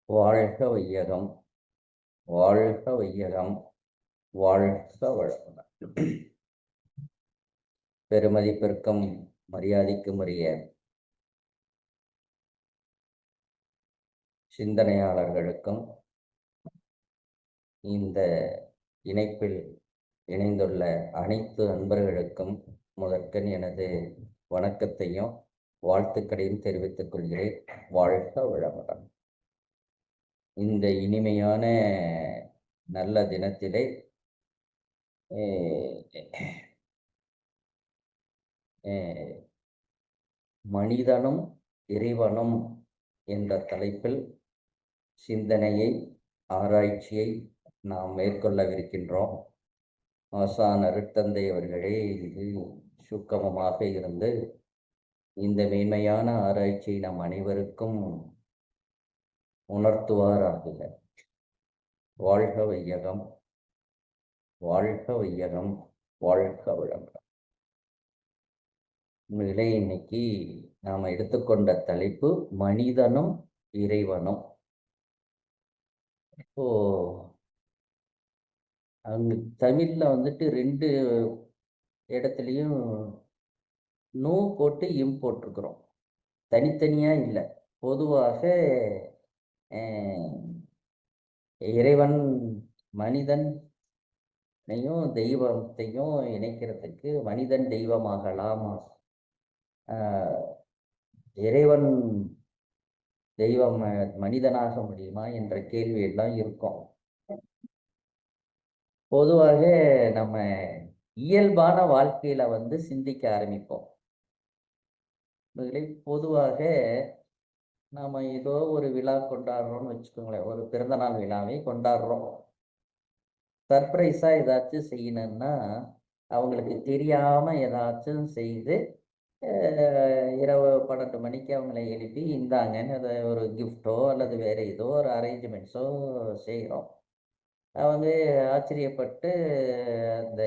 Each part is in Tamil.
வாழ்க வையகம், வாழ்க வையகம், வாழ்க வளமுடன். பெருமதிப்பிற்கும் மரியாதைக்கும் உரிய சிந்தனையாளர்களுக்கும் இந்த இணைப்பில் இணைந்துள்ள அனைத்து நண்பர்களுக்கும் முதற்கண் எனது வணக்கத்தையும் வாழ்த்துக்களையும் தெரிவித்துக் கொள்கிறேன். வாழ்க வளமுடன். இந்த இனிமையான நல்ல தினத்திலே மனிதனும் இறைவனும் என்ற தலைப்பில் சிந்தனையை, ஆராய்ச்சியை நாம் மேற்கொள்ளவிருக்கின்றோம். ஆசான் அருட்தந்தை அவர்களே இது சுக்கமமாக இருந்து இந்த மேன்மையான ஆராய்ச்சியை நம் அனைவருக்கும் உணர்த்துவாராகுக. வாழ்க வையகம், வாழ்க வையகம், வாழ்க வளமுடன். உண்மையிலே இன்னைக்கு நாம் எடுத்துக்கொண்ட தலைப்பு மனிதனும் இறைவனும். இப்போ அங்கு தமிழ்ல வந்துட்டு 2 இடத்துலையும் நூ போட்டு இம் போட்டிருக்கிறோம், தனித்தனியா இல்லை. பொதுவாக இறைவன் மனிதனையும் தெய்வத்தையும் இணைக்கிறதுக்கு மனிதன் தெய்வமாகலாம், இறைவன் தெய்வம் மனிதனாக முடியுமா என்ற கேள்வி எல்லாம் இருக்கும். பொதுவாக நம்ம இயல்பான வாழ்க்கையில சிந்திக்க ஆரம்பிப்போம். பொதுவாக நாம ஏதோ ஒரு விழா கொண்டாடுறோம்னு வச்சுக்கோங்களேன், ஒரு பிறந்தநாள் விழாவை கொண்டாடுறோம். சர்ப்ரைஸா ஏதாச்சும் செய்யணும்னா அவங்களுக்கு தெரியாம ஏதாச்சும் செய்து இரவு 12 மணிக்கு அவங்கள எழுப்பி இந்தாங்கன்னு அதை ஒரு கிஃப்டோ அல்லது வேற ஏதோ ஒரு அரேஞ்ச்மெண்ட்ஸோ செய்கிறோம். அவங்க ஆச்சரியப்பட்டு அந்த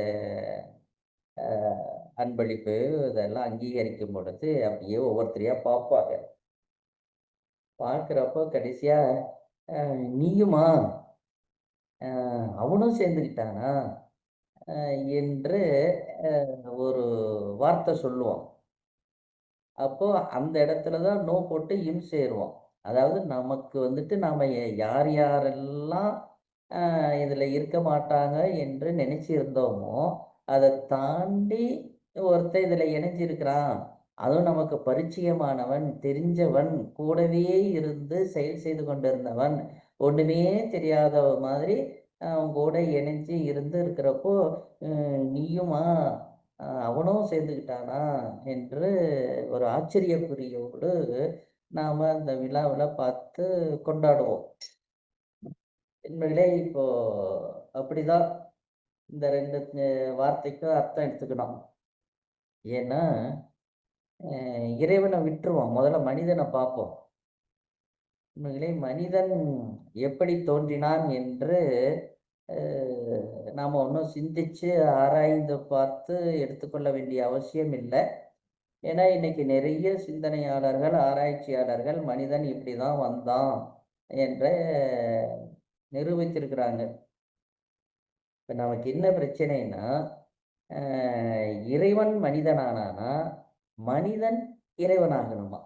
அன்பளிப்பு இதெல்லாம் அங்கீகரிக்கும் பொழுது அப்படியே ஒவ்வொருத்தரையா பார்ப்பாங்க. பார்க்குறப்போ கடைசியா நீயுமா, அவனும் சேர்ந்துக்கிட்டானா என்று ஒரு வார்த்தை சொல்லுவோம். அப்போ அந்த இடத்துல தான் நோ போட்டு இம் சேருவோம். அதாவது நமக்கு நாம யார் யாரெல்லாம் இதுல இருக்க மாட்டாங்க என்று நினைச்சிருந்தோமோ அதை தாண்டி ஒருத்தன் இதுல இணைஞ்சிருக்கிறான், அதுவும் நமக்கு பரிச்சயமானவன், தெரிஞ்சவன், கூடவே இருந்து செயல் செய்து கொண்டிருந்தவன், ஒண்ணுமே தெரியாத மாதிரி அவன் கூட இணைஞ்சு இருந்து இருக்கிறப்போ நீயுமா, அவனும் சேர்ந்துக்கிட்டானா என்று ஒரு ஆச்சரியக்குறியோடு நாம அந்த விழாவில் பார்த்து கொண்டாடுவோம். உண்மையிலே இப்போ அப்படிதான் இந்த 2 வார்த்தைக்கும் அர்த்தம் எடுத்துக்கணும். ஏன்னா இறைவனை விட்டுருவோம், முதல்ல மனிதனை பார்ப்போம். உண்மையிலே மனிதன் எப்படி தோன்றினான் என்று நாம் ஒன்றும் சிந்திச்சு ஆராய்ந்து பார்த்து எடுத்துக்கொள்ள வேண்டிய அவசியம் இல்லை. ஏன்னா இன்னைக்கு நிறைய சிந்தனையாளர்கள், ஆராய்ச்சியாளர்கள் மனிதன் இப்படி தான் வந்தான் என்ற நிரூபித்திருக்கிறாங்க. இப்போ நமக்கு என்ன பிரச்சனைனா, இறைவன் மனிதனானா மனிதன் இறைவனாகணுமா?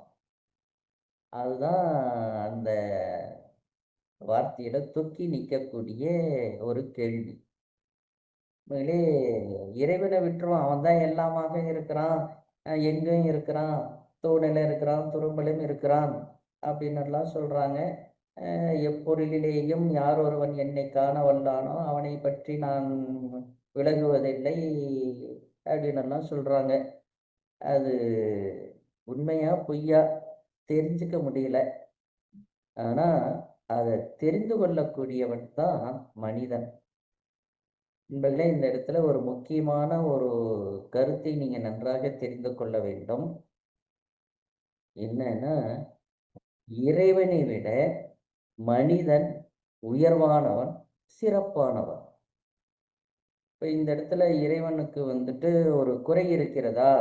அதுதான் அந்த வார்த்தையில தொக்கி நிற்கக்கூடிய ஒரு கேள்வி. உண்மையிலே இறைவனை விட்டுருவான், அவன் தான் எல்லாமாக இருக்கிறான், எங்கேயும் இருக்கிறான், தூணில இருக்கிறான், துரும்பலும் இருக்கிறான் அப்படின்னு எல்லாம் சொல்றாங்க. எப்பொருளிலேயும் யார் ஒருவன் என்னை காண வல்லானோ அவனை பற்றி நான் விலகுவதில்லை அப்படின்னு எல்லாம் சொல்றாங்க. அது உண்மையா பொய்யா தெரிஞ்சுக்க முடியல. ஆனா அதை தெரிந்து கொள்ளக்கூடியவன் தான் மனிதன். என்பதில் இந்த இடத்துல ஒரு முக்கியமான ஒரு கருத்தை நீங்க நன்றாக தெரிந்து கொள்ள வேண்டும். என்னன்னா, இறைவனை விட மனிதன் உயர்வானவன், சிறப்பானவன். இப்ப இந்த இடத்துல இறைவனுக்கு ஒரு குறை இருக்கிறதா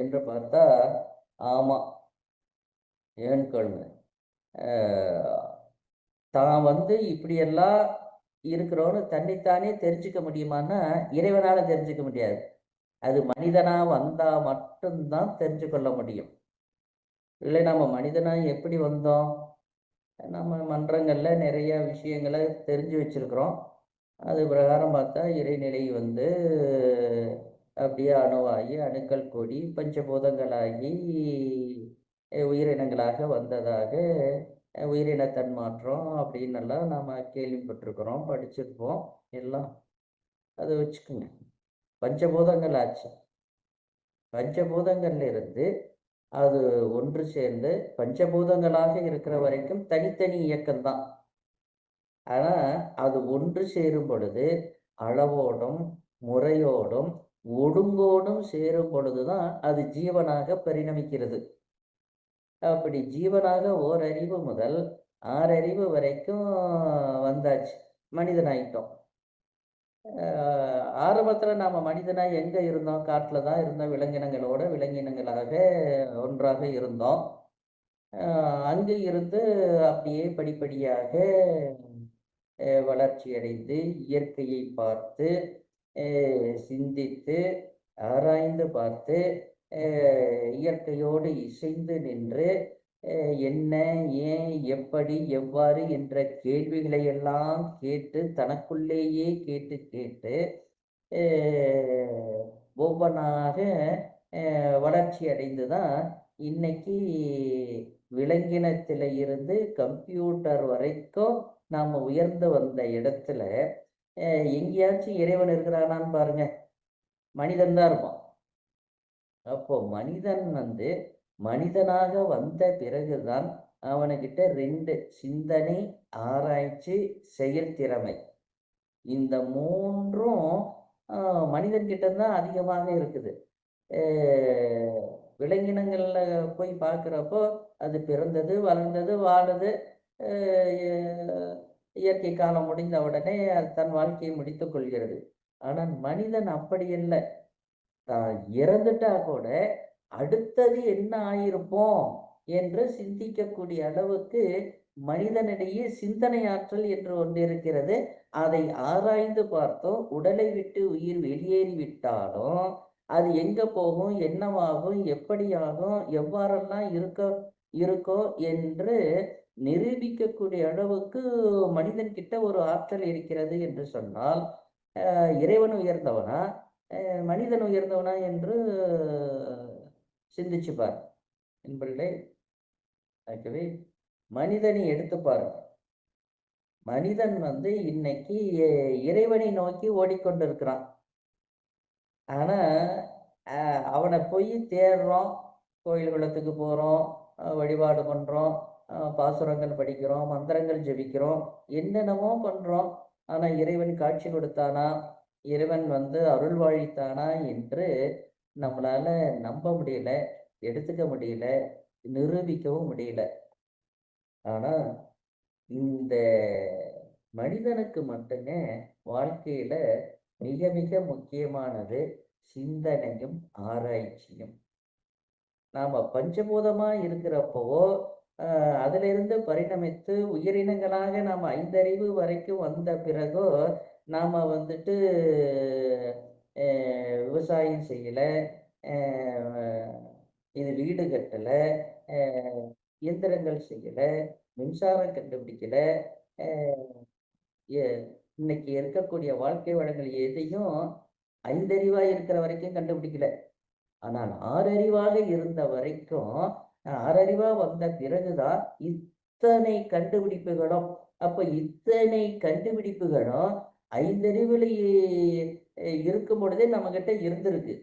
என்று பார்த்தா ஆமா. ஏன்னு கேளுங்க. தான் இப்படியெல்லாம் இருக்கிறோன்னு தன்னைத்தானே தெரிஞ்சுக்க முடியுமான்னா, இறைவனால தெரிஞ்சுக்க முடியாது. அது மனிதனா வந்தா மட்டும்தான் தெரிஞ்சு கொள்ள முடியும். இல்லை நம்ம மனிதனா எப்படி வந்தோம்? நம்ம மன்றங்கள்ல நிறைய விஷயங்கள தெரிஞ்சு வச்சிருக்கிறோம். அது பிரகாரம் பார்த்தா இறைநிலை அப்படியே அணுவாகி, அணுக்கள் கூடி, பஞ்சபூதங்களாகி உயிரினங்களாக வந்ததாக உயிரின தன்மாற்றம் அப்படின்னெல்லாம் நாம கேள்விப்பட்டிருக்கிறோம், படிச்சிருப்போம் எல்லாம். அத வச்சுக்கங்க. பஞ்சபூதங்கள் ஆச்சு. பஞ்சபூதங்கள்ல இருந்து அது ஒன்று சேர்ந்து பஞ்சபூதங்களாக இருக்கிற வரைக்கும் தனித்தனி இயக்கம் தான். ஆனா, அது ஒன்று சேரும் பொழுது அளவோடும், முறையோடும், ஒடுங்கோடும் சேரும் பொழுதுதான் அது ஜீவனாக பரிணமிக்கிறது. அப்படி ஜீவனாக ஓரறிவு முதல் ஆறறிவு வரைக்கும் வந்தாச்சு. மனிதனாயிட்டோம். அ ஆரம்பத்துல நாம மனிதனா எங்க இருந்தோம்? காட்டுல தான் இருந்தோம். விலங்கினங்களோட விலங்கினங்களாக ஒன்றாக இருந்தோம். அ அங்கு இருந்து அப்படியே படிப்படியாக வளர்ச்சி அடைந்து, இயற்கையை பார்த்து, அ சிந்தித்து, ஆராய்ந்து பார்த்து, அ இயற்கையோடு இசைந்து நின்று, அ என்ன, ஏன், எப்படி, எவ்வாறு என்ற கேள்விகளை எல்லாம் கேட்டு, தனக்குள்ளேயே கேட்டு கேட்டு, அ ஒவ்வொன்னாக வளர்ச்சி அடைந்து தான் இன்னைக்கு விலங்கினத்தில இருந்து கம்ப்யூட்டர் வரைக்கும் நாம உயர்ந்து வந்த இடத்துல, அ எங்கேயாச்சும் இறைவன் இருக்கிறானான்னு பாருங்க. மனிதன் தான் இருப்பான். அப்போ மனிதன் மனிதனாக வந்த பிறகுதான் அவனுகிட்ட 2 சிந்தனை, ஆராய்ச்சி, செயல்திறமை. இந்த 3ம் அ மனிதன்கிட்ட தான் அதிகமாக இருக்குது. அ விலங்கினங்கள்ல போய் பார்க்கிறப்போ, அது பிறந்தது, வளர்ந்தது, வாழுது. அ எ இயற்கை காலம் முடிந்த உடனே அது தன் வாழ்க்கையை முடித்துக் கொள்கிறது. ஆனால் மனிதன் அப்படி இல்ல. தான் இறந்துட்டா கூட, அடுத்தது என்ன ஆயிருப்போம் என்று சிந்திக்கக்கூடிய அளவுக்கு மனிதனிடையே சிந்தனை ஆற்றல் என்று ஒன்று இருக்கிறது. அதை ஆராய்ந்து பார்த்தோம். உடலை விட்டு உயிர் வெளியேறிவிட்டாலும், அது எங்க போகும்? என்னவாகும்? எப்படியாகும்? எவ்வாறெல்லாம் இருக்கும் என்று நிரூபிக்கக்கூடிய அளவுக்கு மனிதன் கிட்ட ஒரு ஆற்றல் இருக்கிறது என்று சொன்னால், இறைவன் உயர்ந்தவனா? மனிதன் உயர்ந்தவனா என்று சிந்திச்சு பார். நண்பர்களே, ஆகவே மனிதனை எடுத்து பாருங்க. மனிதன் இன்னைக்கு இறைவனை நோக்கி ஓடிக்கொண்டிருக்கிறான். ஆனா, அ அவன போய் தேடுறோம். கோயில் குளத்துக்கு போறோம். வழிபாடு பண்றோம். பாசுரங்கள் படிக்கிறோம். மந்திரங்கள் ஜெபிக்கிறோம். என்னென்னமோ பண்றோம். ஆனா, இறைவன் காட்சி கொடுத்தானா? இறைவன் அருள்வாழித்தானா என்று நம்மளால நம்ப முடியல, எடுத்துக்க முடியல, நிரூபிக்கவும் முடியல. ஆனா, இந்த மனிதனுக்கு மட்டுமே வாழ்க்கையில மிக மிக முக்கியமானது சிந்தனையும், ஆராய்ச்சியும். நாம பஞ்சபூதமா இருக்கிறப்போ, அ அதிலிருந்து பரிணமித்து உயிரினங்களாக நாம 5 அறிவு வரைக்கும் வந்த பிறகோ, நாம அ விவசாயம் செய்யல, அ இது வீடு கட்டல, அ இயந்திரங்கள் செய்யல, மின்சாரம் கண்டுபிடிக்கல, அ எ இன்னைக்கு இருக்கக்கூடிய வாழ்க்கை வளங்கள் எதையும் 5 அறிவா இருக்கிற வரைக்கும் கண்டுபிடிக்கல. ஆனால் 6 அறிவாக இருந்த வரைக்கும், 6 அறிவா வந்த பிறகுதான் இத்தனை கண்டுபிடிப்புகளும். அப்ப இத்தனை கண்டுபிடிப்புகளும் 5 அறிவிலேயே இருக்கும் பொழுதே நம்மகிட்ட இருந்திருக்கு.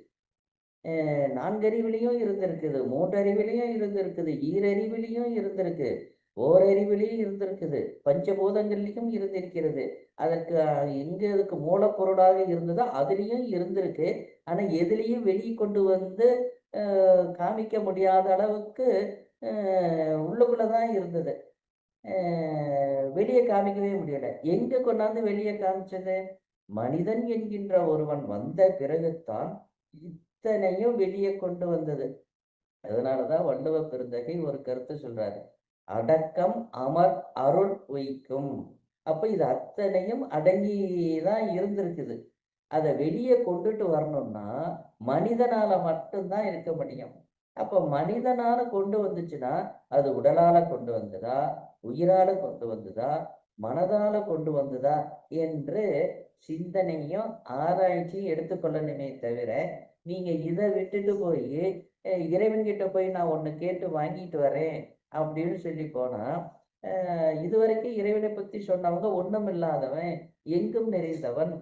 4 அறிவிலயும் இருந்திருக்குது, 3 அறிவிலயும் இருந்திருக்குது, ஈரறிவிலயும் இருந்திருக்கு, ஓரறிவிலயும் இருந்திருக்குது, பஞ்சபூதங்கள்லயும் இருந்திருக்கிறது. அதற்கு எங்க அதுக்கு மூலப்பொருளாக இருந்ததோ அதிலயும் இருந்திருக்கு. ஆனா எதிலயும் வெளிய கொண்டு காமிக்க முடியாத அளவுக்கு அ உள்ளுக்குள்ள தான் இருந்தது. அ வெளிய காமிக்கவே முடியல. எங்க கொண்டாந்து வெளிய காமிச்சது? மனிதன் என்கின்ற ஒருவன் வந்த பிறகுத்தான் இத்தனையும் வெளிய கொண்டு வந்தது. அதனால தான் வள்ளுவ பெருந்தகை ஒரு கருத்து சொல்றாரு. அடக்கம் அமர் அருள் உய்க்கும். அப்ப இது அத்தனையும் அடங்கிதான் இருந்திருக்குது. அதை வெளியே கொண்டுட்டு வரணும்னா மனிதனால மட்டும்தான் இருக்க முடியும். அப்ப மனிதனால கொண்டு வந்துச்சுன்னா அது உடலால கொண்டு வந்ததா, உயிரால கொண்டு வந்ததா, மனதால கொண்டு வந்ததா என்று சிந்தனையும் ஆராய்ச்சியும் எடுத்துக்கொள்ளணுமே தவிர, நீங்க இதை விட்டுட்டு போய் இறைவன் கிட்ட போய் நான் ஒண்ணு கேட்டு வாங்கிட்டு வரேன் அப்படின்னு சொல்லி போனா, இதுவரைக்கும் இறைவனை பத்தி சொன்னவங்க ஒண்ணும் இல்லாதவன், எங்கும் நிறைந்தவன்,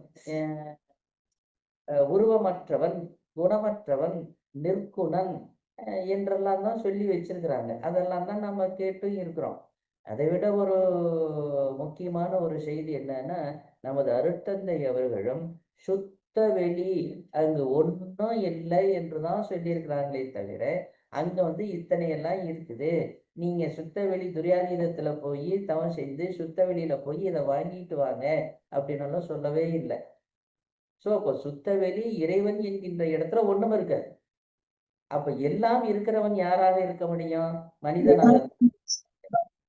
உருவமற்றவன், குணமற்றவன், நிற்குணன் என்றெல்லாம் தான் சொல்லி வச்சிருக்கிறாங்க. அதெல்லாம் தான் நம்ம கேட்டும் இருக்கிறோம். அதை விட ஒரு முக்கியமான ஒரு செய்தி என்னன்னா, நமது அருட்தந்தை அவர்களும் சுத்த வெளி அங்கு ஒன்றும் இல்லை என்றுதான் சொல்லியிருக்கிறாங்களே தவிர, அங்க வந்து இத்தனை எல்லாம் இருக்குது. நீங்க சுத்த வெளி துரியாதீனத்துல போய் தவம் செய்து சுத்த வெளியில போய் இதை வாங்கிட்டு வாங்க அப்படின்னு எல்லாம் சொல்லவே இல்லை. அப்ப சுத்தவெளி இறைவன் என்கின்ற இடத்துல ஒண்ணும் இருக்காது. அப்ப எல்லாம் இருக்கிறவன் யாராக இருக்க முடியும்? மனிதனால.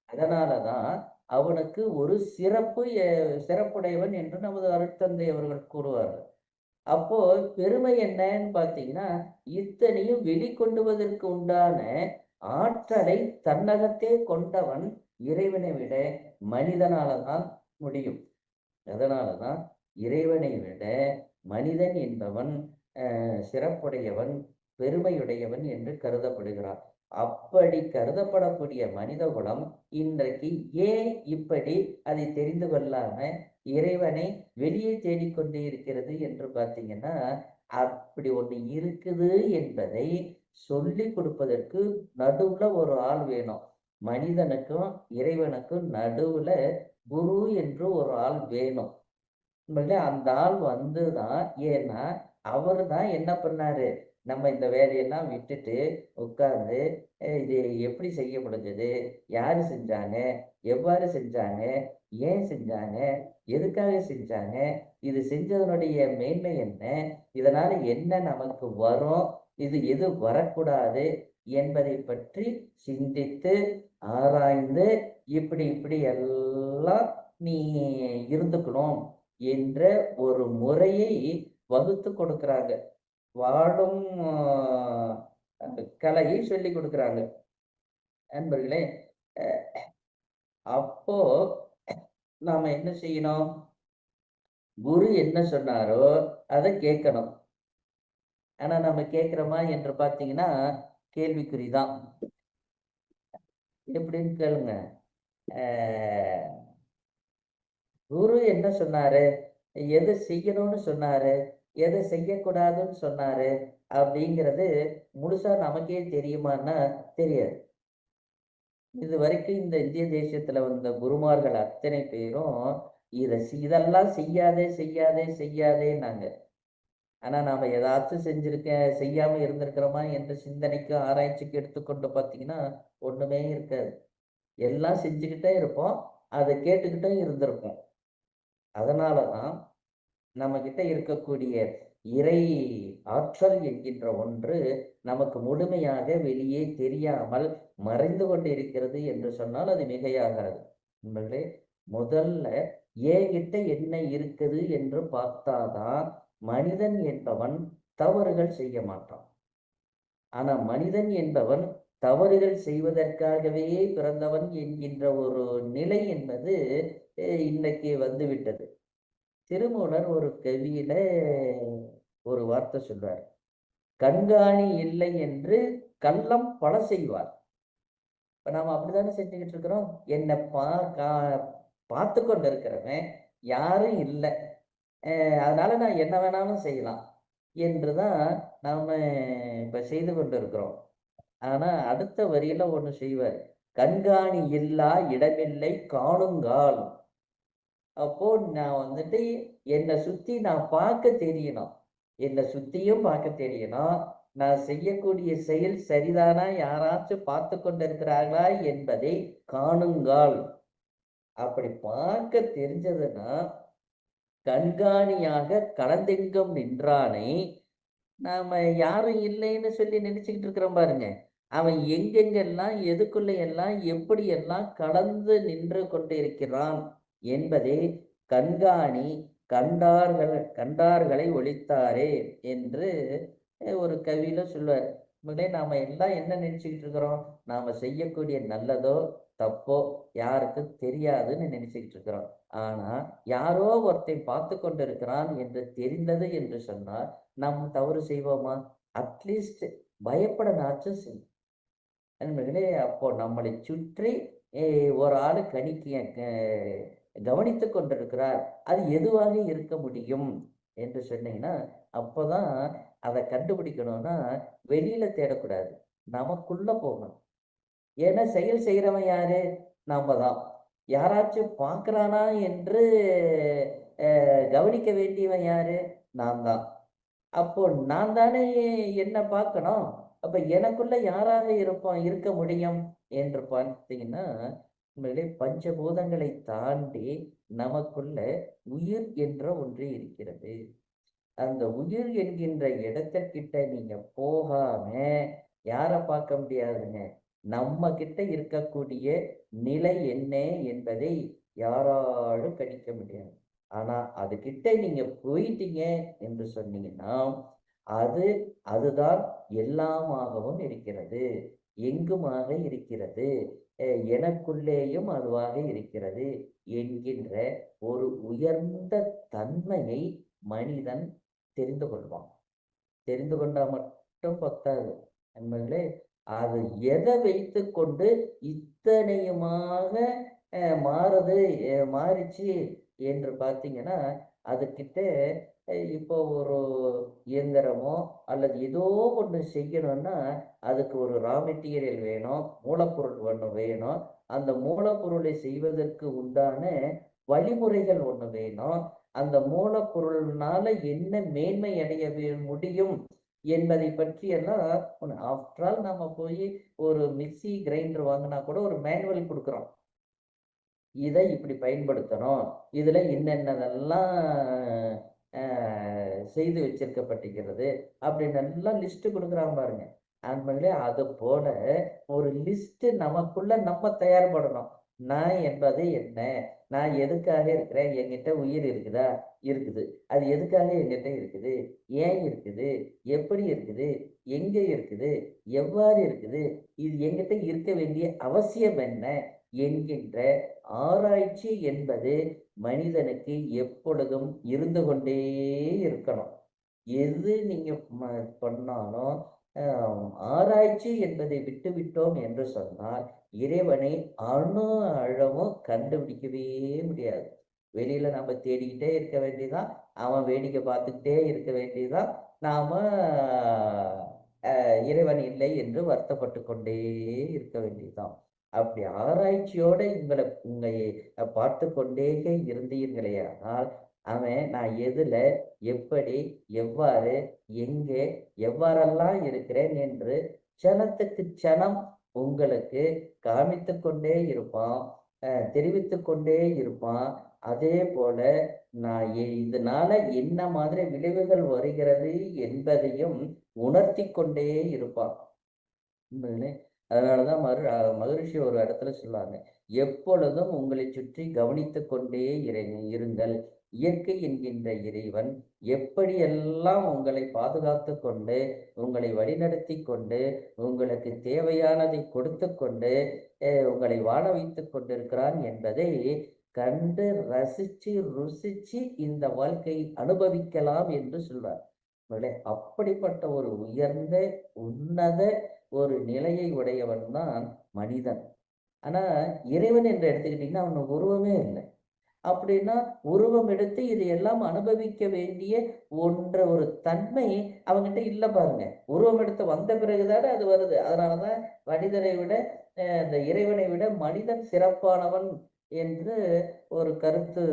அதனாலதான் அவனுக்கு ஒரு சிறப்புடையவன் என்று நமது அருட்தந்தை அவர்கள் கூறுவார்கள். அப்போ பெருமை என்னன்னு பாத்தீங்கன்னா, இத்தனையும் வெளிக்கொண்டுவதற்கு உண்டான ஆற்றலை தன்னகத்தே கொண்டவன் இறைவனை விட மனிதனாலதான் முடியும். அதனாலதான் இறைவனை விட மனிதன் என்பவன் சிறப்புடையவன், பெருமையுடையவன் என்று கருதப்படுகிறான். அப்படி கருதப்படக்கூடிய மனித குலம் இன்றைக்கு ஏன் இப்படி அதை தெரிந்து கொள்ளாம இறைவனை வெளியே தேடிக்கொண்டே இருக்கிறது என்று பார்த்தீங்கன்னா, அப்படி ஒண்ணு இருக்குது என்பதை சொல்லி கொடுப்பதற்கு நடுவுல ஒரு ஆள் வேணும். மனிதனுக்கும் இறைவனுக்கும் நடுவுல குரு என்று ஒரு ஆள் வேணும். அந்த ஆள் வந்துதான். ஏன்னா அவரு தான் என்ன பண்ணாரு, நம்ம இந்த வேலையெல்லாம் விட்டுட்டு உட்கார்ந்து இது எப்படி செய்ய முடிஞ்சது, யாரு செஞ்சாங்க, எவ்வாறு செஞ்சாங்க, ஏன் செஞ்சாங்க, எதுக்காக செஞ்சாங்க, இது செஞ்சதனுடைய மேன்மை என்ன, இதனால என்ன நமக்கு வரும், இது எது வரக்கூடாது என்பதை பற்றி சிந்தித்து ஆராய்ந்து இப்படி இப்படி எல்லாம் நீ இருந்துக்கணும் என்ற ஒரு முறையை வகுத்து கொடுக்கிறாங்க. வாழும் கலையை சொல்லி கொடுக்கிறாங்க. நண்பர்களே, அப்போ நாம என்ன செய்யணும்? குரு என்ன சொன்னாரோ அதை கேட்கணும். ஆனா நம்ம கேட்கிறோமா என்று பார்த்தீங்கன்னா கேள்விக்குறிதான். எப்படின்னு கேளுங்க. குரு என்ன சொன்னாரு, எது செய்யணும்னு சொன்னாரு, எதை செய்யக்கூடாதுன்னு சொன்னாரு அப்படிங்கிறது முழுசா நமக்கே தெரியுமான்னா தெரியாது. இது வரைக்கும் இந்த இந்திய தேசத்துல வந்த குருமார்கள் அத்தனை பேரும் இதெல்லாம் செய்யாதே செய்யாதே செய்யாதேன்னாங்க. ஆனா நாம ஏதாச்சும் செய்யாம இருந்திருக்கிறோமா என்ற சிந்தனைக்கு ஆராய்ச்சிக்கு எடுத்துக்கொண்டு பார்த்தீங்கன்னா ஒண்ணுமே இருக்காது. எல்லாம் செஞ்சுக்கிட்டே இருப்போம், அதை கேட்டுக்கிட்டே இருந்திருப்போம். அதனாலதான் நம்ம கிட்ட இருக்கக்கூடிய இறை ஆற்றல் என்கின்ற ஒன்று நமக்கு முழுமையாக வெளியே தெரியாமல் மறைந்து கொண்டு இருக்கிறது என்று சொன்னால் அது மிகையாகாது. நண்பர்களே, முதல்ல என்கிட்ட என்ன இருக்குது என்று பார்த்தாதான் மனிதன் என்பவன் தவறுகள் செய்ய மாட்டான். ஆனா மனிதன் என்பவன் தவறுகள் செய்வதற்காகவே பிறந்தவன் என்கின்ற ஒரு நிலை என்பது இன்னைக்கு வந்துவிட்டது. திருமூலர் ஒரு கவியில ஒரு வார்த்தை சொல்றார், கண்காணி இல்லை என்று கள்ளம் பல செய்வார். இப்ப நாம அப்படித்தானே செஞ்சுக்கிட்டு இருக்கிறோம். என்னை பார்த்து கொண்டு இருக்கிறவன் யாரும் இல்லை, அதனால நான் என்ன வேணாலும் செய்யலாம் என்றுதான் நாம இப்ப செய்து கொண்டு இருக்கிறோம். ஆனா அடுத்த வரியில ஒண்ணு செய்வார், கண்காணி இல்லா இடமில்லை காணுங்கால். அப்போ நான் வந்துட்டு என்னை சுத்தி நான் பார்க்க தெரியணும், என்னை சுத்தியும் பார்க்க தெரியணும், நான் செய்யக்கூடிய செயல் சரிதானா, யாராச்சும் பார்த்து கொண்டிருக்கிறார்களா என்பதை காணுங்கால். அப்படி பார்க்க தெரிஞ்சதுன்னா கண்காணியாக கலந்தெங்கும் நின்றானை நாம யாரும் இல்லைன்னு சொல்லி நினைச்சுக்கிட்டு இருக்கிறோம் பாருங்க, அவன் எங்கெங்கெல்லாம் எதுக்குள்ள எல்லாம் எப்படியெல்லாம் கலந்து நின்று கொண்டிருக்கிறான் என்பதை கண்காணி கண்டார்களை ஒழித்தாரே என்று ஒரு கவியில சொல்லுவார். நாம எல்லாம் என்ன நினைச்சுக்கிட்டு இருக்கிறோம்? நாம செய்யக்கூடிய நல்லதோ தப்போ யாருக்கும் தெரியாதுன்னு நினைச்சுக்கிட்டு இருக்கிறோம். ஆனா யாரோ ஒருத்தன் பார்த்து கொண்டிருக்கிறான் என்று தெரிந்தது என்று சொன்னால் நாம் தவறு செய்வோமா? அட்லீஸ்ட் பயப்பட நாச்சும் செய்யும். நண்பர்களே, அப்போ நம்மளை சுற்றி ஒரு ஆளு கவனித்துக் கொண்டிருக்கிறார். அது எதுவாக இருக்க முடியும் என்று சொன்னீங்கன்னா, அப்போதான் அதை கண்டுபிடிக்கணும்னா வெளியில தேடக்கூடாது. நமக்குள்ள போகணும். ஏன்னா செயல் செய்யறவன் யாரு? நாம தான். யாராச்சும் பார்க்கிறானா என்று கவனிக்க வேண்டியவன் யாரு? நான் தான். அப்போ நான் தானே என்ன பார்க்கணும். அப்ப எனக்குள்ள யாராக இருக்க முடியும் என்று பார்த்தீங்கன்னா, உண்மையிலே பஞ்சபூதங்களை தாண்டி நமக்குள்ள உயிர் என்ற ஒன்று இருக்கிறது. அந்த உயிர் என்கின்ற இடத்திற்கிட்ட நீங்க போகாம யாரை பார்க்க முடியாதுங்க. நம்ம கிட்ட இருக்கக்கூடிய நிலை என்ன என்பதை யாராலும் கணிக்க முடியாது. ஆனா அதுகிட்ட நீங்க போயிட்டீங்க என்று சொன்னீங்கன்னா, அது அதுதான் எல்லாமாகவும் இருக்கிறது. எங்குமாக இருக்கிறது. எனக்குள்ளேயும் அதுவாக இருக்கிறது என்கின்ற ஒரு உயர்ந்த தன்மையை மனிதன் தெரிந்து கொள்வான். தெரிந்து கொண்டா மட்டும் பத்தாது. நண்பர்களே, அது எதை வைத்துக்கொண்டு இத்தனையுமாக மாறுது மாறிச்சு என்று பார்த்தீங்கன்னா, அதுகிட்ட இப்போ ஒரு இயந்திரமோ அல்லது ஏதோ ஒண்ணு செய்யணும்னா, அதுக்கு ஒரு ரா மெட்டீரியல் வேணும். மூலப்பொருள் ஒண்ணு வேணும். அந்த மூலப்பொருளை செய்வதற்கு உண்டான வழிமுறைகள் ஒண்ணு வேணும். அந்த மூலப்பொருள்னால என்ன மேன்மை அடைய முடியும் என்பதை பற்றியெல்லாம் ஆஃப்டர் ஆல் நம்ம போய் ஒரு மிக்ஸி கிரைண்டர் வாங்கினா கூட ஒரு மேனுவல் கொடுக்குறோம். இதை இப்படி பயன்படுத்தணும். இதுல என்னென்னதெல்லாம் செய்து வச்சிருக்கப்பட்டிருக்கிறது அப்படின்னு எல்லாம் லிஸ்ட் கொடுக்குறாங்க பாருங்க. நண்பர்களே, அது போல ஒரு லிஸ்ட் நமக்குள்ள நம்ம தயார்படணும். நான் என்பது என்ன? நான் எதுக்காக இருக்கிறேன்? என்கிட்ட உயிர் இருக்குதா? இருக்குது. அது எதுக்காக என்கிட்ட இருக்குது? ஏன் இருக்குது? எப்படி இருக்குது? எங்க இருக்குது? எவ்வாறு இருக்குது? இது என்கிட்ட இருக்க வேண்டிய அவசியம் என்ன? என்கின்ற ஆராய்ச்சி என்பது மனிதனுக்கு எப்பொழுதும் இருந்து கொண்டே இருக்கணும். எது நீங்க பண்ணாலும் ஆராய்ச்சி என்பதை விட்டுவிட்டோம் என்று சொன்னால் இறைவனை அணு அழவும் கண்டுபிடிக்கவே முடியாது. வெளியில நம்ம தேடிக்கிட்டே இருக்க வேண்டியதுதான். அவன் வேடிக்கை பார்த்துக்கிட்டே இருக்க வேண்டியதுதான். நாம இறைவன் இல்லை என்று வருத்தப்பட்டு கொண்டே இருக்க வேண்டியதுதான். அப்படி ஆராய்ச்சியோட உங்களை பார்த்து கொண்டே இருந்தீர்களேயானால், அவன் நான் எதுல, எப்படி, எவ்வாறு, எங்கே, எவ்வாறெல்லாம் இருக்கிறேன் என்று க்ஷணத்துக்கு க்ஷணம் உங்களுக்கு காமித்துக் கொண்டே இருப்பான். தெரிவித்துக் கொண்டே இருப்பான். அதே போல நான் இதனால என்ன மாதிரி விளைவுகள் வருகிறது என்பதையும் உணர்த்தி கொண்டே இருப்பான். உண்மையிலே அதனாலதான் மகரிஷி ஒரு இடத்துல சொல்லுவாங்க, எப்பொழுதும் உங்களை சுற்றி கவனித்துக் கொண்டே இருங்கள். இயற்கை என்கின்ற இறைவன் எப்படியெல்லாம் உங்களை பாதுகாத்து கொண்டு உங்களை வழிநடத்தி கொண்டு உங்களுக்கு தேவையானதை கொடுத்து கொண்டு உங்களை வாழ வைத்துக் கொண்டிருக்கிறான் என்பதை கண்டு ரசிச்சு ருசிச்சு இந்த வாழ்க்கையை அனுபவிக்கலாம் என்று சொல்வார். அப்படிப்பட்ட ஒரு உயர்ந்த உன்னத ஒரு நிலையை உடையவன் தான் மனிதன். ஆனா இறைவன் என்று எடுத்துக்கிட்டீங்கன்னா அவனுக்கு உருவமே இல்லை. அப்படின்னா உருவம் எடுத்து இதையெல்லாம் அனுபவிக்க வேண்டிய ஒரு தன்மை அவங்கிட்ட இல்லை பாருங்க. உருவம் எடுத்து வந்த பிறகுதானே அது வருது. அதனாலதான் மனிதனை விட இந்த இறைவனை விட மனிதன் சிறப்பானவன் என்று ஒரு கருத்து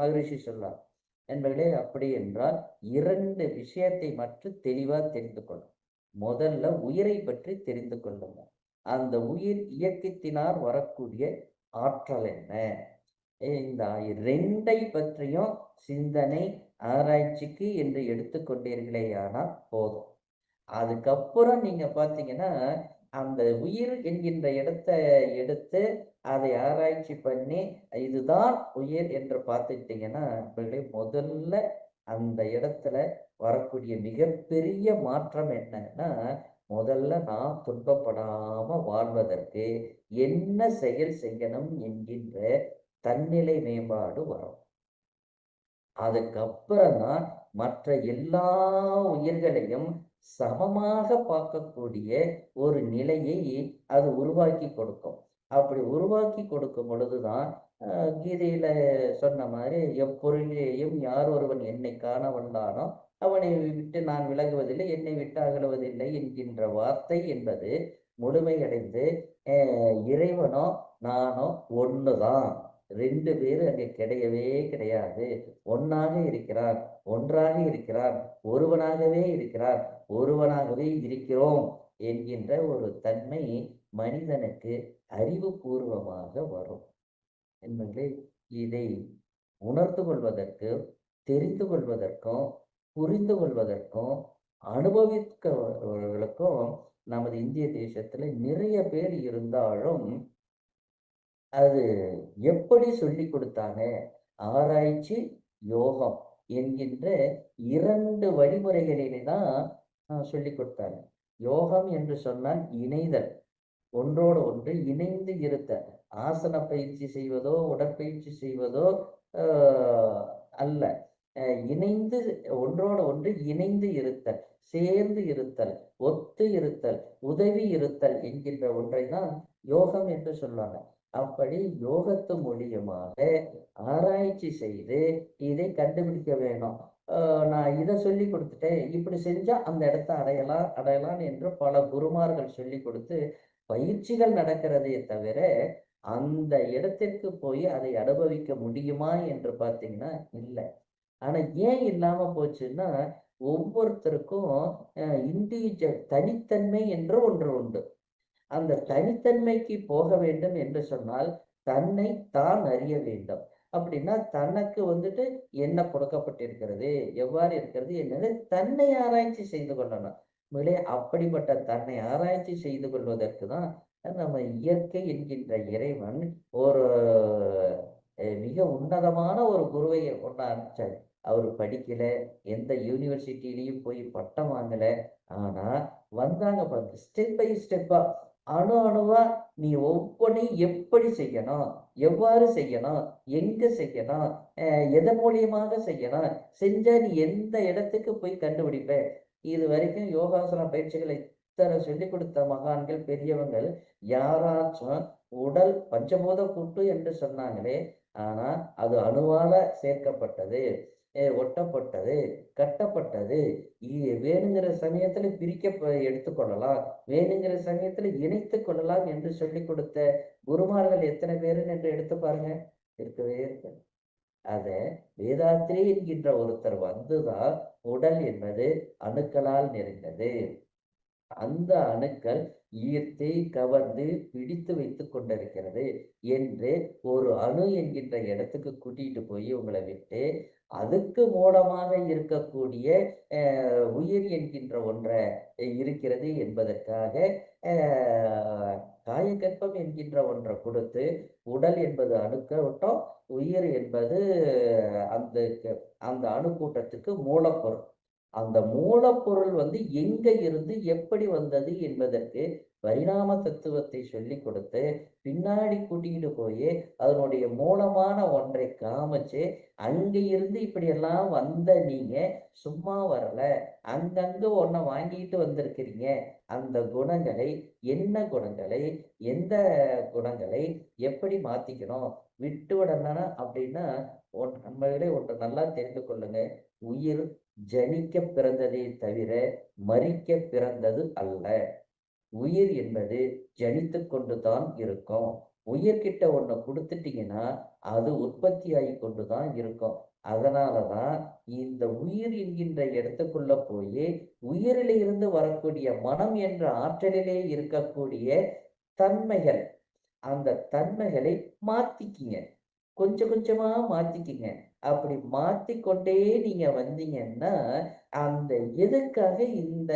மகரிஷி சொன்னார். என்பர்களே, அப்படி என்றால் 2 விஷயத்தை மட்டும் தெளிவா தெரிந்து கொள்ளும். முதல்ல உயிரை பற்றி தெரிந்து கொள்ளுங்க. அந்த உயிர் இயக்கத்தினால் வரக்கூடிய ஆற்றல் என்ன? இந்த 2ஐ பற்றியும் சிந்தனை ஆராய்ச்சிக்கு என்று எடுத்துக்கொண்டீர்களேயானால் போதும். அதுக்கப்புறம் நீங்க பார்த்தீங்கன்னா அந்த உயிர் என்கின்ற இடத்த எடுத்து அதை ஆராய்ச்சி பண்ணி இதுதான் உயிர் என்று பார்த்துக்கிட்டீங்கன்னா முதல்ல அந்த இடத்துல வரக்கூடிய மிகப்பெரிய மாற்றம் என்னன்னா, முதல்ல நான் துன்பப்படாம வாழ்வதற்கு என்ன செயல் செய்யணும் என்கின்ற தன்னிலை மேம்பாடு வரும். அதுக்கப்புறம் தான் மற்ற எல்லா உயிர்களையும் சமமாக பார்க்கக்கூடிய ஒரு நிலையை அது உருவாக்கி கொடுக்கும். அப்படி உருவாக்கி கொடுக்கும் பொழுதுதான் கீதையில சொன்ன மாதிரி எப்பொருளிலேயும் யார் ஒருவன் என்னை காண வந்தானோ அவனை விட்டு நான் விலகுவதில்லை, என்னை விட்டு அகலுவதில்லை என்கின்ற வார்த்தை என்பது முழுமையடைந்து இறைவனோ நானோ ஒண்ணுதான். 2 பேரு அங்கே கிடையவே கிடையாது. ஒன்னாக இருக்கிறார், ஒன்றாக இருக்கிறார், ஒருவனாகவே இருக்கிறார், ஒருவனாகவே இருக்கிறோம் என்கின்ற ஒரு தன்மை மனிதனுக்கு அறிவுபூர்வமாக வரும் என்பதை இதை உணர்ந்து கொள்வதற்கும், தெரிந்து கொள்வதற்கும், புரிந்து கொள்வதற்கும், அனுபவிக்கிறவர்களுக்கும் நமது இந்திய தேசத்துல நிறைய பேர் இருந்தாலும் அது எப்படி சொல்லிக் கொடுத்தாங்க? ஆராய்ச்சி, யோகம் என்கின்ற 2 வழிமுறைகளிலே தான் சொல்லிக் கொடுத்தாங்க. யோகம் என்று சொன்னால் இணைதல். ஒன்றோடு ஒன்று இணைந்து இருத்தல். ஆசன பயிற்சி செய்வதோ, உடற்பயிற்சி செய்வதோ அல்ல. இணைந்து ஒன்றோடு ஒன்று இணைந்து இருத்தல், சேர்ந்து இருத்தல், ஒத்து இருத்தல், உதவி இருத்தல் என்கின்ற ஒன்றை தான் யோகம் என்று சொல்லுவாங்க. அப்படி யோகத்து மூலியமாக ஆராய்ச்சி செய்து இதை கண்டுபிடிக்க வேணும். நான் இதை சொல்லி கொடுத்துட்டேன், இப்படி செஞ்சா அந்த இடத்த அடையலாம் என்று பல குருமார்கள் சொல்லி கொடுத்து பயிற்சிகள் நடக்கிறதே தவிர அந்த இடத்திற்கு போய் அதை அனுபவிக்க முடியுமா என்று பார்த்தீங்கன்னா இல்லை. ஆனா ஏன் இல்லாம போச்சுன்னா, ஒவ்வொருத்தருக்கும் இண்டிவிஜுவல் தனித்தன்மை என்று ஒன்று உண்டு. அந்த தனித்தன்மைக்கு போக வேண்டும் என்று சொன்னால் தன்னை தான் அறிய வேண்டும். அப்படின்னா தனக்கு வந்துட்டு என்ன கொடுக்கப்பட்டிருக்கிறது, எவ்வாறு இருக்கிறது என்னது தன்னை ஆராய்ச்சி செய்து கொள்ளணும். அப்படிப்பட்ட தன்னை ஆராய்ச்சி செய்து கொள்வதற்கு தான் நம்ம இயற்கை என்கின்ற இறைவன் ஒரு மிக உன்னதமான ஒரு குருவை ஒண்ணு அனுப்பிச்சாரு. அவரு படிக்கல, எந்த யூனிவர்சிட்டிலையும் போய் பட்டம் வாங்கல. ஆனா வந்தாங்க பாருங்க, ஸ்டெப் பை ஸ்டெப்பா அணு அணுவா நீ ஒவ்வொன்றையும் எப்படி செய்யணும், எவ்வாறு செய்யணும், எங்க செய்யணும், எதன் மூலியமாக செய்யணும், செஞ்சா நீ எந்த இடத்துக்கு போய் கண்டுபிடிப்ப. இது வரைக்கும் யோகாசன பயிற்சிகளை இத்தனை சொல்லிக் கொடுத்த மகான்கள் பெரியவங்கள் யாராச்சும் உடல் பஞ்சபூத கூட்டு என்று சொன்னாங்களே, ஆனா அது அணுவால சேர்க்கப்பட்டது, ஒட்டப்பட்டது, கட்டப்பட்டது, வேணுங்கிற சமயத்துல எடுத்துக்கொள்ளலாம், வேணுங்கிற சமயத்துல இணைத்துக் கொள்ளலாம் என்று சொல்லிக் கொடுத்த குருமார்கள் எத்தனை பேருன்னு என்று எடுத்து பாருங்க, இருக்கவே இருக்கு. அத வேதாத்திரி என்கின்ற ஒருத்தர் வந்துதான் உடல் என்பது அணுக்களால் நிறைந்தது, அந்த அணுக்கள் ஈர்த்து கவர்ந்து பிடித்து வைத்துக் கொண்டிருக்கிறது என்று ஒரு அணு என்கின்ற இடத்துக்கு கூட்டிட்டு போய் உங்களை விட்டு அதுக்கு மூலமாக இருக்கக்கூடிய உயிர் என்கின்ற ஒன்றை இருக்கிறது என்பதற்காக காயகற்பம் என்கின்ற ஒன்றை கொடுத்து உடல் என்பது அணுக்கோட்டம், உயிர் என்பது அந்த அந்த அணுக்கூட்டத்துக்கு மூலப்பொருள். அந்த மூலப்பொருள் எங்க இருந்து எப்படி வந்தது என்பதற்கு பரிணாம தத்துவத்தை சொல்லி கொடுத்து பின்னாடி கூட்டிகிட்டு போய் அதனுடைய மூலமான ஒன்றை காமிச்சு அங்க இருந்து இப்படி எல்லாம் வந்த நீங்க சும்மா வரல, அங்கங்க ஒன்ன வாங்கிட்டு வந்திருக்கிறீங்க. அந்த குணங்களை, என்ன குணங்களை, எந்த குணங்களை எப்படி மாத்திக்கணும், விட்டு விடணும் அப்படின்னா நம்மளே ஒன்று நல்லா தெரிந்து கொள்ளுங்க. உயிர் ஜனிக்க பிறந்ததே தவிர மரிக்க பிறந்தது அல்ல. உயிர் என்பது ஜனித்து கொண்டுதான் இருக்கும். உயிர்கிட்ட ஒண்ணு கொடுத்துட்டீங்கன்னா அது உற்பத்தி ஆகி கொண்டுதான் இருக்கும். அதனாலதான் இந்த உயிர் என்கின்ற இடத்துக்குள்ள போய் உயிரில இருந்து வரக்கூடிய மனம் என்ற ஆற்றலிலே இருக்கக்கூடிய தன்மைகள், அந்த தன்மைகளை மாத்திக்கிங்க, கொஞ்சம் கொஞ்சமா மாத்திக்கிங்க. அப்படி மாத்திக்கொண்டே நீங்க வந்தீங்கன்னா அந்த எதுக்காக இந்த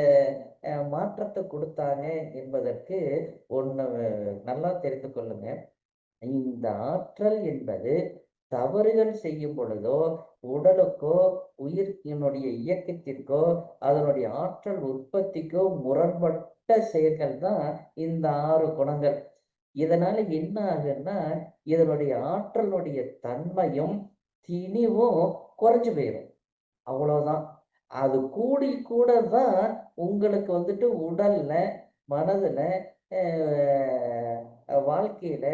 மாற்றத்தை கொடுத்தாங்க என்பதற்கு ஒண்ணு நல்லா தெரிந்து கொள்ளுங்க. இந்த ஆற்றல் என்பது தவறுகள் செய்யும் பொழுதோ, உடலுக்கோ, உயிரினுடைய இயக்கத்திற்கோ, அதனுடைய ஆற்றல் உற்பத்திக்கோ முரண்பட்ட செயல்கள் தான் இந்த 6 குணங்கள். இதனால என்ன ஆகுன்னா, இதனுடைய ஆற்றலுடைய தன்மையும், திணிவும் குறைஞ்சு போயிரும். அவ்வளோதான். அது கூடி கூட தான் உங்களுக்கு வந்துட்டு உடல்ல, மனதுல, வாழ்க்கையில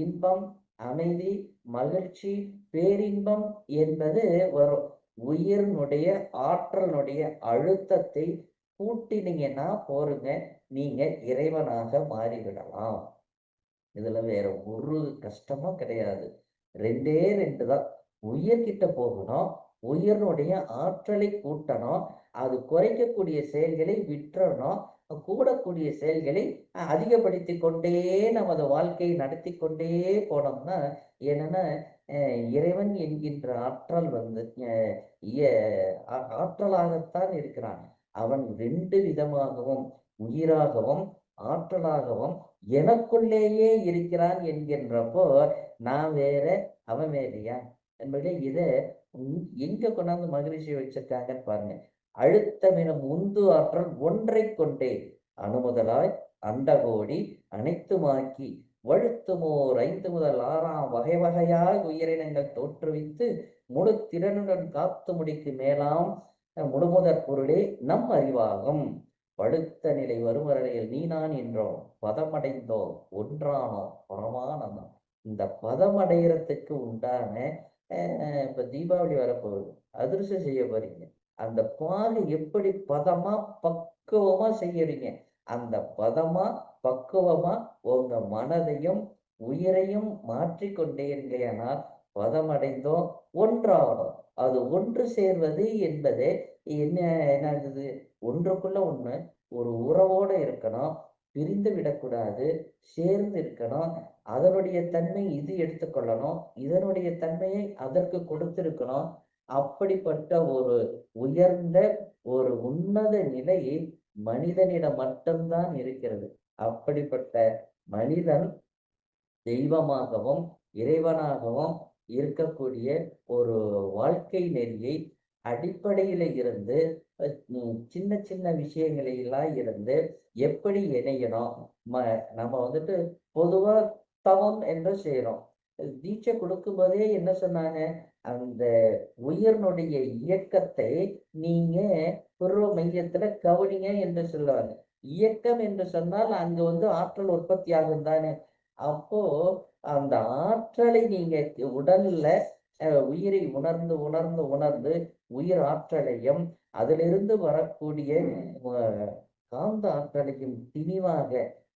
இன்பம், அமைதி, மகிழ்ச்சி, பேரின்பம் என்பது வரும். உயிரினுடைய ஆற்றலினுடைய அழுத்தத்தை கூட்டினீங்கன்னா போருங்க, நீங்க இறைவனாக மாறிவிடலாம். இதுல வேற ஒரு கஷ்டமும் கிடையாது. 2டே 2 தான். உயிர்கிட்ட போகணும். உயிரினுடைய ஆற்றலை கூட்டணும். அது குறைக்கக்கூடிய செயல்களை விட்டுறணும். கூடக்கூடிய செயல்களை அதிகப்படுத்திக் கொண்டே நமது வாழ்க்கையை நடத்திக் கொண்டே போனோம்னா, என்னன்னா இறைவன் என்கின்ற ஆற்றல் வந்து அ எ ஆற்றலாகத்தான் இருக்கிறான். அவன் 2 விதமாகவும், உயிராகவும், ஆற்றலாகவும் எனக்குள்ளேயே இருக்கிறான் என்கின்றப்போ, நான் வேற, அவன் வேறயா? என்பதை இத எங்க கொண்டாந்து மகரிஷி வச்சிருக்காங்கன்னு பாருங்க. அழுத்தமெனும் உந்து ஆற்றல் ஒன்றைக் கொண்டே அணுமுதலாய் அண்டகோடி அனைத்துமாக்கி வழுத்துமோர் 5 முதல் 6ஆம் வகை வகையாய் உயிரினங்கள் தோற்றுவித்து முழு திறனுடன் காத்து முடிக்கு மேலாம் முழுமுதற் பொருளே நம் அறிவாகும். படுத்த நிலை வருமறையில் நீ நான் என்றோம் பதமடைந்தோம் ஒன்றானோம் பரமானந்தம். இந்த பதமடைகிறதுக்கு உண்டான இப்ப தீபாவளி வரப்போகுது. அதிரசம் செய்ய போறீங்க. அந்த பாகு எப்படி பதமா, பக்குவமா செய்யறீங்க. அந்த பதமா, பக்குவமா உங்க மனதையும், உயிரையும் மாற்றிக்கொண்டே இருங்களேயானால் பதமடைந்தோம் ஒன்றாகணும். அது ஒன்று சேர்வது என்பது என்னது? ஒன்றுக்குள்ள ஒண்ணு ஒரு உறவோட இருக்கணும். பிரிந்து விடக்கூடாது. சேர்ந்து இருக்கணும். அதனுடைய தன்மை இது எடுத்துக்கொள்ளணும். இதனுடைய தன்மையை அதற்கு கொடுத்திருக்கணும். அப்படிப்பட்ட ஒரு உயர்ந்த ஒரு உன்னத நிலை மனிதனிடம் மட்டும்தான் இருக்கிறது. அப்படிப்பட்ட மனிதன் தெய்வமாகவும், இறைவனாகவும் இருக்கக்கூடிய ஒரு வாழ்க்கை நெறியை அடிப்படையில இருந்து சின்ன சின்ன விஷயங்களிலாம் இருந்து எப்படி இணையணும். நம்ம வந்துட்டு பொதுவா தவம் என்று செய்றோம். தீட்சை கொடுக்கும்போதே என்ன சொன்னாங்க? அந்த உயிரினுடைய இயக்கத்தை நீங்க புருவ மையத்துல கவனிங்க என்று சொல்லுவாங்க. இயக்கம் என்று சொன்னால் அங்கு வந்து ஆற்றல் உற்பத்தி ஆகும் தானே. அப்போ அந்த ஆற்றலை நீங்க உடல்ல உயிரை உணர்ந்து உணர்ந்து உணர்ந்து உயிர் ஆற்றலையும் அதிலிருந்து வரக்கூடிய காந்த ஆற்றலையும் திணிவாக,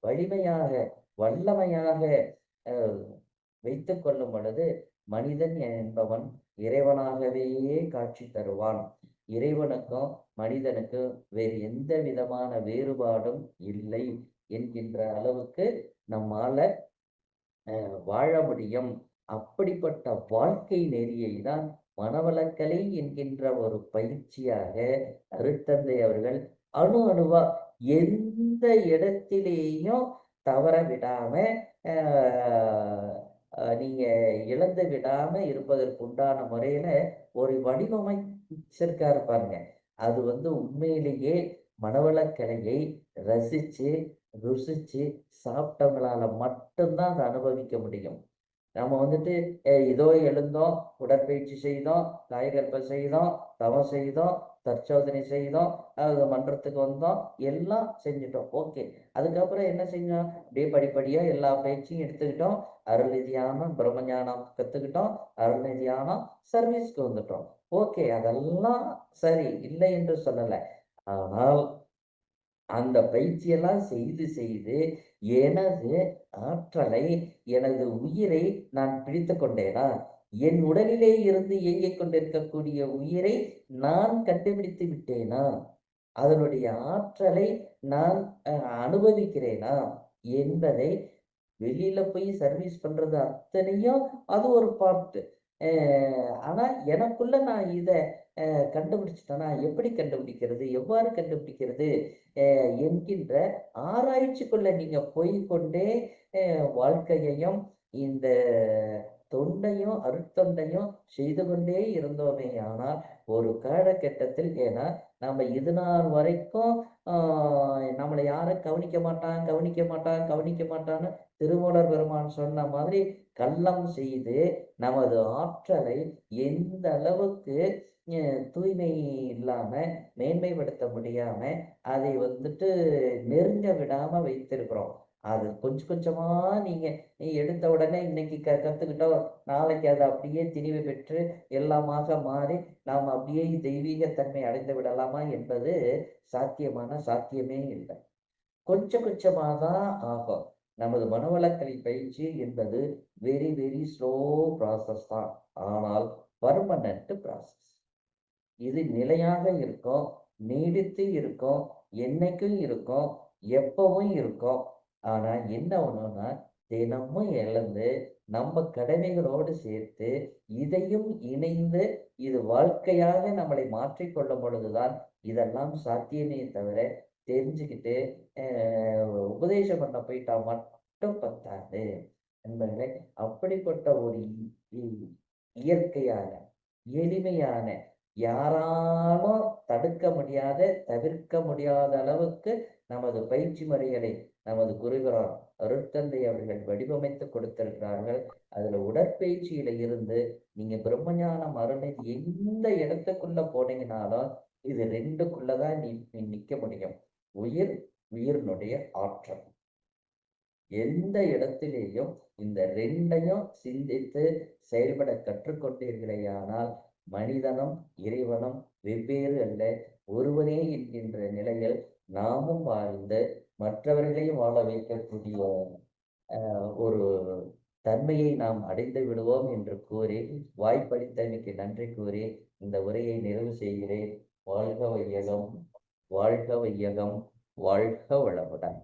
வலிமையாக, வல்லமையாக வைத்துக் கொள்ளும் பொழுது மனிதன் என்பவன் இறைவனாகவே காட்சி தருவான். இறைவனுக்கும் மனிதனுக்கும் வேறு எந்த விதமான வேறுபாடும் இல்லை என்கின்ற அளவுக்கு நம்மால வாழ முடியும். அப்படிப்பட்ட வாழ்க்கை நெறியை தான் மனவளக்கலை என்கின்ற ஒரு பயிற்சியாக அருட்தந்தை அவர்கள் அணு அணுவா எந்த இடத்திலேயும் தவற விடாம நீங்க இழந்து விடாம இருப்பதற்குண்டான முறையில ஒரு வடிவமைச்சிருக்காரு பாருங்க. அது வந்து உண்மையிலேயே மனவளக்கலையை ரசிச்சு, ருசிச்சு சாப்பிட்டவங்களால மட்டும்தான் அதை அனுபவிக்க முடியும். நம்ம வந்துட்டு ஏதோ எழுந்தோம், உடற்பயிற்சி செய்தோம், காயகல்பம் செய்தோம், தவம் செய்தோம், தற்சோதனை செய்தோம், மன்றத்துக்கு வந்தோம், எல்லாம் செஞ்சுட்டோம். ஓகே. அதுக்கப்புறம் என்ன செஞ்சோம்? அப்படியே படிப்படியா எல்லா பயிற்சியும் எடுத்துக்கிட்டோம். அருள் தியானம், பிரம்ம ஞானம் கத்துக்கிட்டோம். அருள் தியானம், சர்வீஸ்க்கு வந்துட்டோம். ஓகே. அதெல்லாம் சரி, இல்லை என்று சொல்லல. ஆனால் அந்த பயிற்சியெல்லாம் செய்து செய்து எனது ஆற்றலை, எனது உயிரை நான் பிடித்துக் கொண்டேனா? என் உடலிலே இருந்து இயங்கிக் கொண்டிருக்கக்கூடிய உயிரை நான் கண்டுபிடித்து விட்டேனா? அதனுடைய ஆற்றலை நான் அனுபவிக்கிறேனா? என்பதை வெளியில போய் சர்வீஸ் பண்றது அத்தனையும் அது ஒரு பார்ட். ஆனா எனக்குள்ள நான் இத கண்டுபிடிச்சுட்டேனா, எப்படி கண்டுபிடிக்கிறது? எவ்வாறு கண்டுபிடிக்கிறது? என்கின்ற ஆராய்ச்சிக்குள்ள நீங்க போய்க்கொண்டே வாழ்க்கையையும் இந்த தொண்டையும், அருட்தொண்டையும் செய்து கொண்டே இருந்தோமேயானால், ஒரு காலகட்டத்தில் ஏன்னா நம்ம இது நாள் வரைக்கும் ஆ நம்மள யாரும் கவனிக்க மாட்டான், கவனிக்க மாட்டான், கவனிக்க மாட்டான்னு திருமூலர் பெருமான் சொன்ன மாதிரி கள்ளம் செய்து நமது ஆற்றலை எந்த அளவுக்கு அ தூய்மை இல்லாம, மேன்மைப்படுத்த முடியாம, அதை வந்துட்டு நெருங்க விடாம வைத்திருக்கிறோம். அது கொஞ்சம் கொஞ்சமா நீங்க எடுத்த உடனே இன்னைக்கு கத்துக்கிட்டோம், நாளைக்கு அது அப்படியே திணிவு பெற்று எல்லாமாக மாறி, நாம் அப்படியே தெய்வீக தன்மை அடைந்து விடலாமா என்பது சாத்தியமே இல்ல. கொஞ்சம் கொஞ்சமா தான் ஆகும். நமது மனவளக்கலை பயிற்சி என்பது வெரி வெரி ஸ்லோ ப்ராசஸ் தான். ஆனால் பெர்மனன்ட் ப்ராசஸ். இது நிலையாக இருக்கும், நீடித்து இருக்கும், என்னைக்கும் இருக்கும், எப்பவும் இருக்கும். ஆனா என்ன ஒண்ணுன்னா, தினமும் எழுந்து நம்ம கடமைகளோடு சேர்த்து, இதையும் இணைந்து இது வாழ்க்கையாக நம்மளை மாற்றிக்கொள்ளும் பொழுதுதான் இதெல்லாம் சாத்தியமே தவிர, தெரிஞ்சுக்கிட்டு அ உபதேசம் பண்ண போயிட்டா மட்டும் பத்தாது. நண்பர்களே, அப்படிப்பட்ட ஒரு இ இ இயற்கையான, எளிமையான யாராலும் தடுக்க முடியாத, தவிர்க்க முடியாத அளவுக்கு நமது பயிற்சி முறைகளை நமது குருவரார் அருட்தந்தை அவர்கள் வடிவமைத்து கொடுத்திருக்கிறார்கள். அதுல உடற்பயிற்சியில இருந்து நீங்க பிரம்மஞானம் அருள்நிதி எந்த இடத்துக்குள்ள போனீங்கனாலும் இது 2க்குள்ள தான் நீ நிக்க முடியும். உயிர், உயிரினுடைய ஆற்றல். எந்த இடத்திலேயும் இந்த 2யும் சிந்தித்து செயல்பட கற்றுக்கொண்டீர்களேயானால், மனிதனும், இறைவனும் வெவ்வேறு அல்ல, ஒருவனே என்கின்ற நிலையில் நாமும் வாழ்ந்து, மற்றவர்களையும் வாழ வைக்கக்கூடிய ஒரு தன்மையை நாம் அடைந்து விடுவோம் என்று கூறி, வாய்ப்பளித்தமைக்கு நன்றி கூறி, இந்த உரையை நிறைவு செய்கிறேன். வாழ்க வையகம், வாழ்க வையகம், வாழ்க வளமுடன்.